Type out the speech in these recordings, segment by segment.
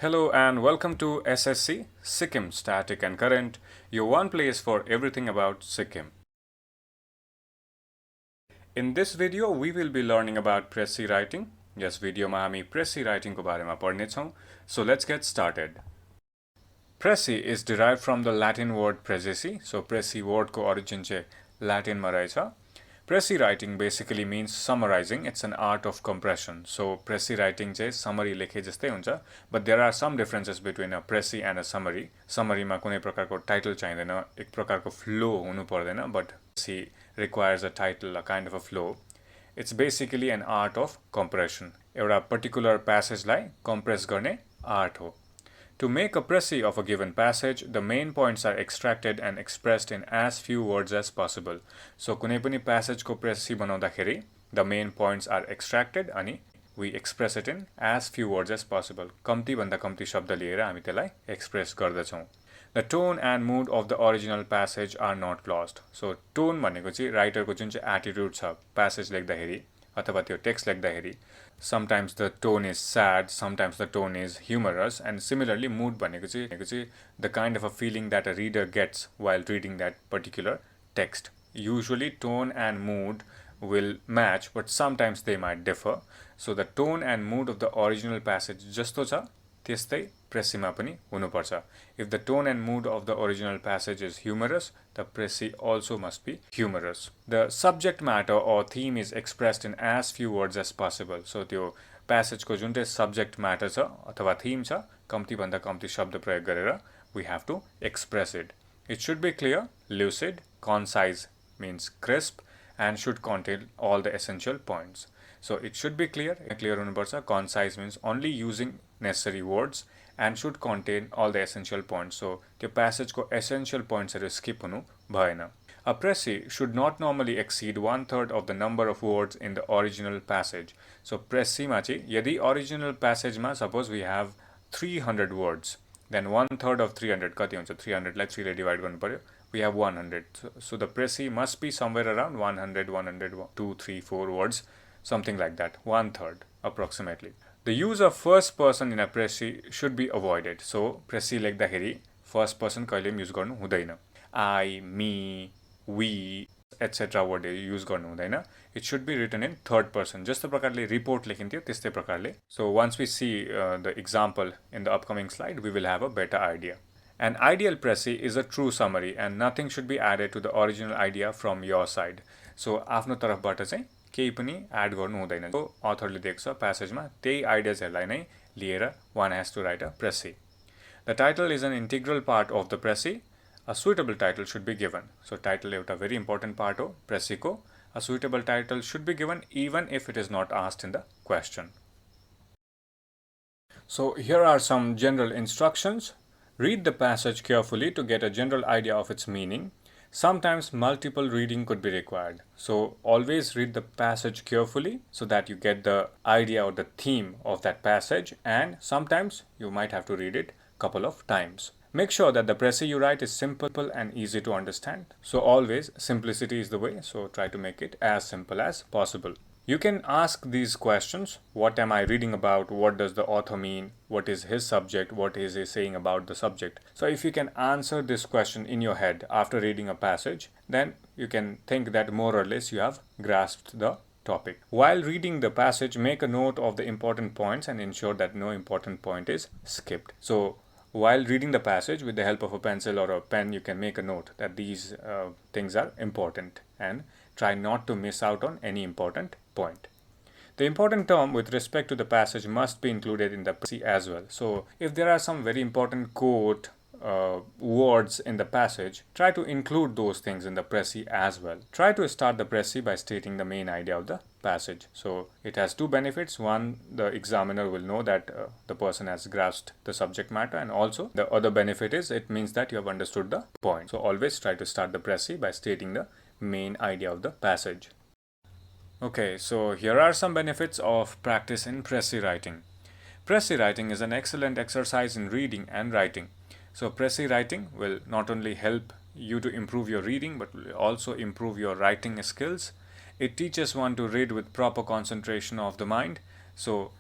Hello and welcome to SSC Sikkim Static and Current, your one place for everything about Sikkim. In this video, we will be learning about Precis writing. Yes, video ma हामी Precis writing ko बारेमा पढ्ने छौं. So let's get started. Precis is derived from the Latin word precici. So Precis word ko origin चाहिँ Latin मा रहेछ. Precis writing basically means summarizing. It's an art of compression. So Precis writing चाहिँ summary लेखे जस्तै हुन्छ. But there are some differences between a Precis and a summary. Summary मा कुनै प्रकारको title चाहिँदैन, एक प्रकारको flow हुनु पर्दैन. But Precis requires a title, a kind of a flow. It's basically an art of compression. एउटा particular passage लाई compress गर्ने art हो. To make a Precis of a given passage, the main points are extracted and expressed in as few words as possible. So कुनै पनि passage को Precis बनाउँदाखेरि the main points are extracted अनि we express it in as few words as possible. कम्ती भन्दा कम्ती शब्द लिएर हामी त्यसलाई express गर्दछौं. The tone and mood of the original passage are not lost. So tone भनेको चाहिँ writer को जुन चाहिँ attitude छ passage लेख्दाखेरि अथवा त्यो text लेख्दाखेरि sometimes the tone is sad, sometimes the tone is humorous, and similarly mood भनेको चाहिँ the kind of a feeling that a reader gets while reading that particular text. Usually tone and mood will match, but sometimes they might differ. So the tone and mood of the original passage जस्तो छ त्यस्तै Precis मा पनि हुनुपर्छ. If the tone and mood of the original passage is humorous, the Precis also must be humorous. The subject matter or theme is expressed in as few words as possible. So त्यो passage को जुन चाहिँ subject matter छ अथवा theme छ कम्ती भन्दा कम्ती शब्द प्रयोग गरेर we have to express it. It should be clear, lucid, concise means crisp, and should contain all the essential points. So it should be clear हुनुपर्छ. Concise means only using necessary words and should contain all the essential points. So त्यो passage को essential points हरु skip हुनु भएन. A Precis should not normally exceed 1/3 of the number of words in the original passage. So Precis मा चाहिँ यदि original passage मा suppose we have 300 words, then 1/3 of 300 कति हुन्छ? 300 लाई 3 ले divide गर्नु पर्यो. We have 100. So the Precis must be somewhere around 100, 100, 2, 3, 4 words, something like that. 1/3 approximately. The use of first person in a Precis should be avoided. So Precis लेख्दाखेरि first person कहिले use गर्नु हुँदैन. I, me, we, etc. word use गर्नु हुँदैन. It should be written in third person. जस्तो प्रकारले report लेखिन्थ्यो त्यस्तै प्रकारले. So once we see the example in the upcoming slide, we will have a better idea. An ideal Precis is a true summary and nothing should be added to the original idea from your side. So आफ्नो तर्फबाट चाहिँ केही पनि add गर्नु हुँदैन. So authorले देख्छ passage मा त्यही ideasहरुलाई नै लिएर one has to write a Precis. The title is an integral part of the Precis. A suitable title should be given. So title एउटा very important part हो Precis को. A suitable title should be given even if it is not asked in the question. So here are some general instructions. Read the passage carefully to get a general idea of its meaning. Sometimes multiple reading could be required. So always read the passage carefully so that you get the idea or the theme of that passage, and sometimes you might have to read it a couple of times. Make sure that the Precis you write is simple and easy to understand. So always simplicity is the way, so try to make it as simple as possible. You can ask these questions. What am I reading about? What does the author mean? What is his subject? What is he saying about the subject? So if you can answer this question in your head after reading a passage, then you can think that more or less you have grasped the topic. While reading the passage, make a note of the important points and ensure that no important point is skipped. So while reading the passage, with the help of a pencil or a pen, you can make a note that these things are important and try not to miss out on any important point. The important term with respect to the passage must be included in the Precis as well. So if there are some very important quote words in the passage, try to include those things in the Precis as well. Try to start the Precis by stating the main idea of the passage. So it has two benefits. One, the examiner will know that the person has grasped the subject matter, and also the other benefit is it means that you have understood the point. So always try to start the Precis by stating the main idea of the passage. Okay, so here are some benefits of practice in Precis writing. Precis writing is an excellent exercise in reading and writing. So Precis writing will not only help you to improve your reading, but will also improve your writing skills. It teaches one to read with proper concentration of the mind. So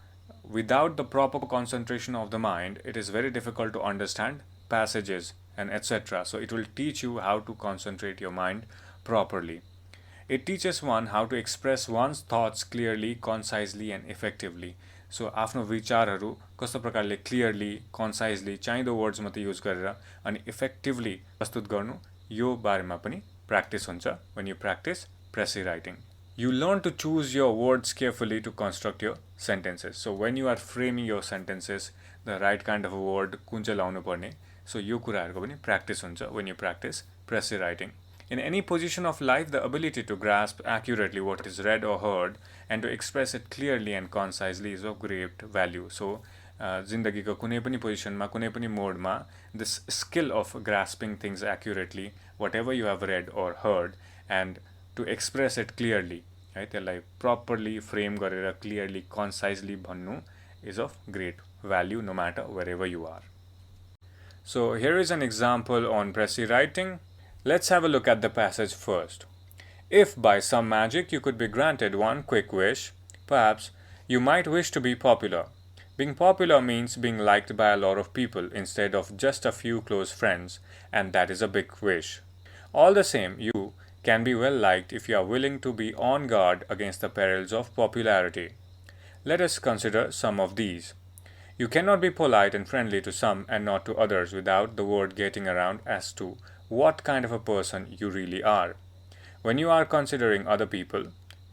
without the proper concentration of the mind, it is very difficult to understand passages and etc. So it will teach you how to concentrate your mind properly. It teaches one how to express one's thoughts clearly, concisely and effectively. So आफ्नो विचारहरू कस्तो प्रकारले clearly कन्साइजली चाहिँदो words मात्रै use गरेर अनि effectively प्रस्तुत गर्नु, यो बारेमा पनि प्र्याक्टिस हुन्छ when you practice Precis writing. You learn to choose your words carefully to construct your sentences. So when you are framing your sentences, the right kind of a word कुन चाहिँ लाउनु पर्ने, so यो कुराहरूको पनि practice हुन्छ when you practice Precis writing. In any position of life, the ability to grasp accurately what is read or heard and to express it clearly and concisely is of great value. So, जिन्दगीको कुनै पनि पोजिसनमा कुनै पनि मोडमा this skill of grasping things accurately, whatever you have read or heard, and to express it clearly, है त्यसलाई properly frame गरेर clearly, concisely भन्नु is of great value no matter wherever you are. So here is an example on Precis writing. Let's have a look at the passage first. If by some magic you could be granted one quick wish, perhaps you might wish to be popular. Being popular means being liked by a lot of people instead of just a few close friends, and that is a big wish. All the same, you can be well liked if you are willing to be on guard against the perils of popularity. Let us consider some of these. You cannot be polite and friendly to some and not to others without the word getting around as to what kind of a person you really are. When you are considering other people,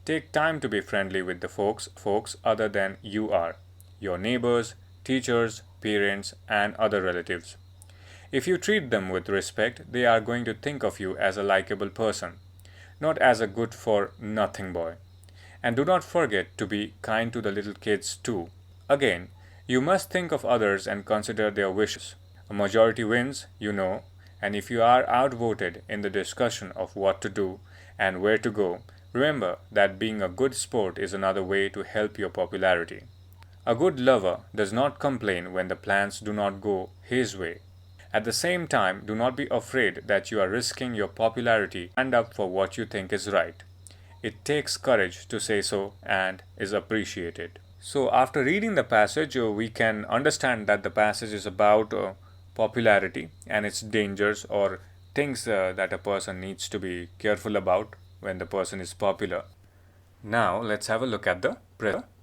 take time to be friendly with the folks other than you are, your neighbors, teachers, parents, and other relatives. If you treat them with respect, they are going to think of you as a likable person, not as a good-for-nothing boy. And do not forget to be kind to the little kids too. Again, you must think of others and consider their wishes. A majority wins, you know, and if you are outvoted in the discussion of what to do and where to go, remember that being a good sport is another way to help your popularity. A good lover does not complain when the plans do not go his way. At the same time, do not be afraid that you are risking your popularity. Stand up for what you think is right. It takes courage to say so and is appreciated. So after reading the passage, we can understand that the passage is about popularity and its dangers or things that a person needs to be careful about when the person is popular. Now let's have a look at the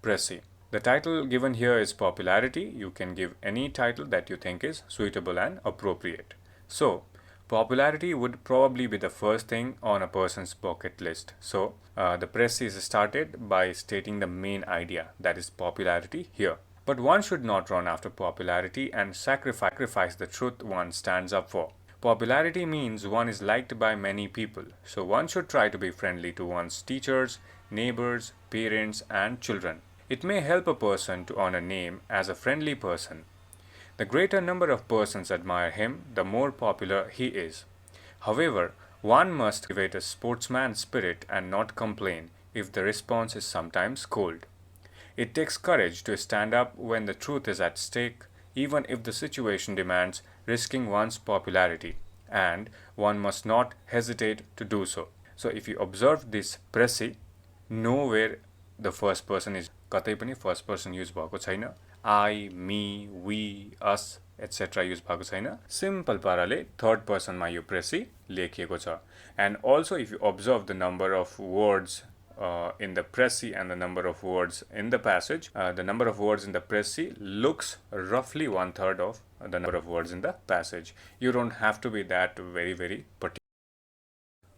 Precis. The title given here is popularity. You can give any title that you think is suitable and appropriate. So popularity would probably be the first thing on a person's bucket list. So the Precis is started by stating the main idea, that is popularity here. But one should not run after popularity and sacrifice the truth one stands up for. Popularity means one is liked by many people, so one should try to be friendly to one's teachers, neighbors, parents, and children. It may help a person to earn a name as a friendly person. The greater number of persons admire him, the more popular he is. However, one must cultivate a sportsman's spirit and not complain if the response is sometimes cold. It takes courage to stand up when the truth is at stake, even if the situation demands risking one's popularity, and one must not hesitate to do so. So if you observe this Precis, nowhere the first person is कतै पनि first person use भएको छैन. I, me, we, us, etc. use भएको छैन. Simple पाराले third person मा यो Precis लेखिएको छ. And also if you observe the number of words in the Precis and the number of words in the passage, the number of words in the Precis looks roughly 1/3 of the number of words in the passage. You don't have to be that very particular.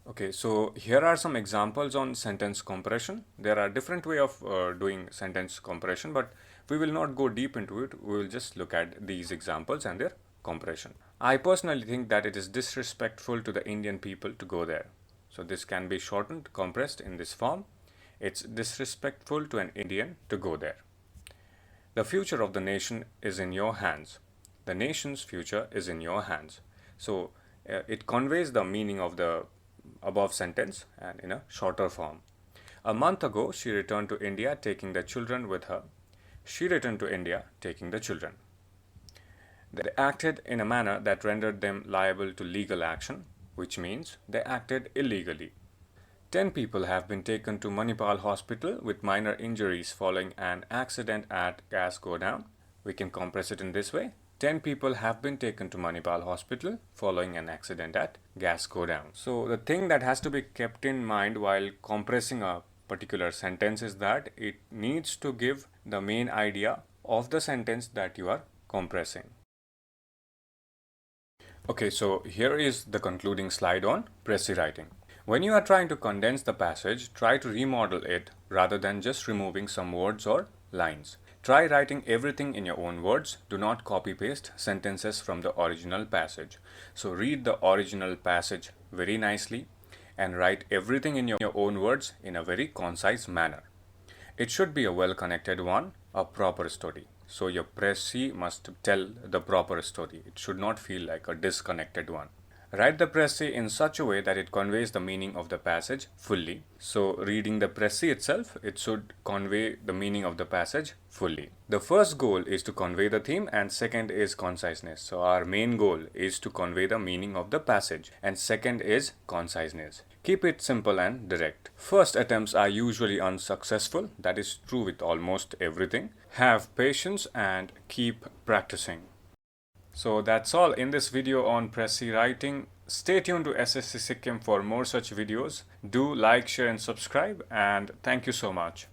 Okay, so here are some examples on sentence compression. There are different way of doing sentence compression, but we will not go deep into it. We will just look at these examples and their compression. I personally think that it is disrespectful to the Indian people to go there. So this can be shortened, compressed in this form. It's disrespectful to an Indian to go there. The future of the nation is in your hands. The nation's future is in your hands. So it conveys the meaning of the above sentence and in a shorter form. A month ago, she returned to India taking the children with her. She returned to India taking the children. They acted in a manner that rendered them liable to legal action, which means they acted illegally. 10 people have been taken to Manipal Hospital with minor injuries following an accident at gas go down. We can compress it in this way. 10 people have been taken to Manipal Hospital following an accident at gas go down. So the thing that has to be kept in mind while compressing a particular sentence is that it needs to give the main idea of the sentence that you are compressing. Okay, so here is the concluding slide on Precis writing. When you are trying to condense the passage, try to remodel it rather than just removing some words or lines. Try writing everything in your own words. Do not copy-paste sentences from the original passage. So read the original passage very nicely and write everything in your own words in a very concise manner. It should be a well-connected one, a proper story. So your Precis must tell the proper story. It should not feel like a disconnected one. Write the Precis in such a way that it conveys the meaning of the passage fully. So reading the Precis itself, it should convey the meaning of the passage fully. The first goal is to convey the theme and second is conciseness. So our main goal is to convey the meaning of the passage and second is conciseness. Keep it simple and direct. First attempts are usually unsuccessful. That is true with almost everything. Have patience and keep practicing. So that's all in this video on Precis writing. Stay tuned to SSC Sikkim for more such videos. Do like, share and subscribe, and thank you so much.